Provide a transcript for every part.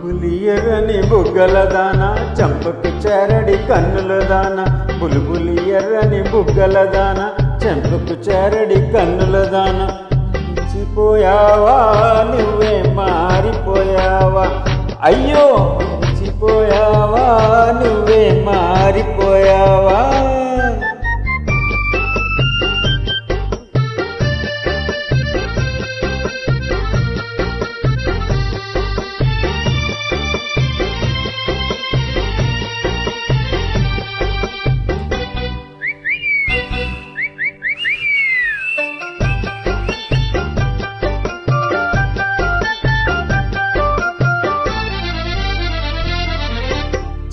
బుల్బులి ఎర్రని బుగ్గల దాన చంపకు చేరడి కన్నుల దాన బుల్బులి ఎర్రని బుగ్గల దాన చంపకు చేరడి కన్నుల దాన మరిచిపోయావా నువ్వే మారిపోయావా అయ్యో మరిచిపోయావా నువ్వే మారిపోయావా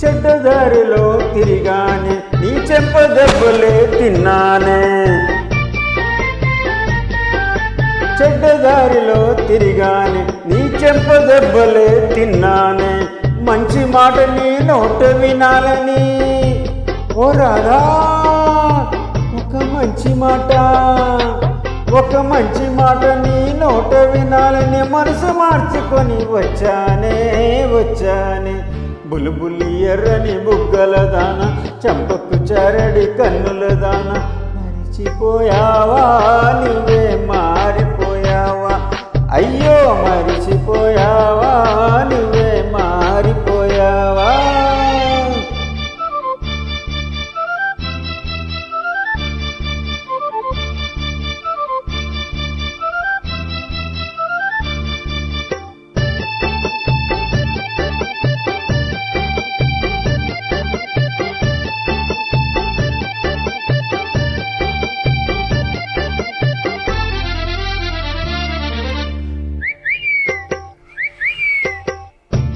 చెడ్డదారిలో తిరిగానే నీ చెంప దెబ్బలే తిన్నానే చెడ్డదారిలో తిరిగానే నీ చెంప దెబ్బలే తిన్నానే మంచి మాట నీ నోట వినాలని ఓ రాధా ఒక మంచి మాట నీ నోట వినాలని మనసు మార్చుకొని వచ్చానే బుల్బులి ఎర్రని బుగ్గల దాన చంపకు చరడి కన్నుల దాన మరిచిపోయావా నువ్వే మారిపోయావా అయ్యో మరిచిపోయావా నువ్వే మారిపోయావా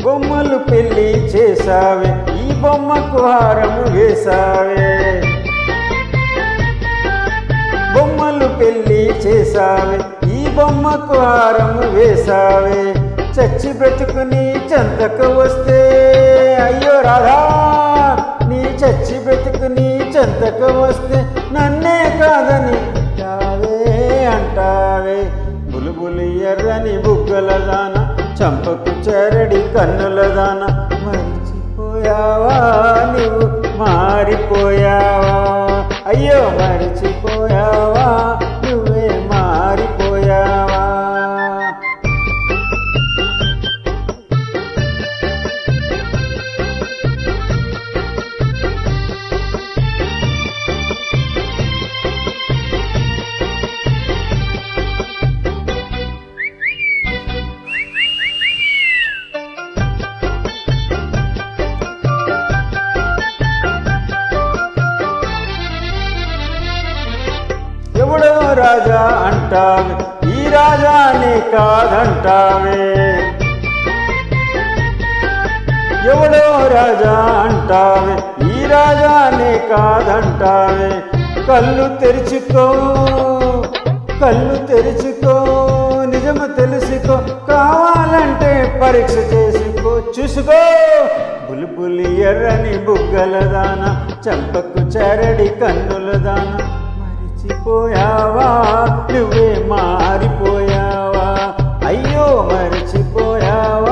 బొమ్మలు పెళ్లి చేసావే ఈ బొమ్మకు హారము వేసావే బొమ్మలు పెళ్లి చేసావే ఈ బొమ్మకు హారము వేసావే చచ్చి బ్రతుకుని చెంతకు వస్తే అయ్యో రాధా నీ చచ్చి బ్రతుకుని చెంతకు వస్తే నన్నే కాదని అంటావే బుల్బులి ఎర్రని బుగ్గల దాన చంపకు చెరడి కన్నుల దాన మరిచిపోయావా నువ్వు మారిపోయావా అయ్యో మరిచిపోయావా నువ్వే మారిపోయావా ఎవడో రాజా అంటావే ఈ రాజానే కాదంటావే ఎవడో రాజా అంటావే ఈ రాజానే కాదంటావే కళ్ళు తెరుచుకో నిజము తెలుసుకో కావాలంటే పరీక్ష చేసుకో చూసుకో బుల్బులి ఎర్రని బుగ్గల దాన చంపకు చెరడి కన్నుల దాన మరిచిపోయావా నువ్వే మారిపోయావా అయ్యో మరిచిపోయావా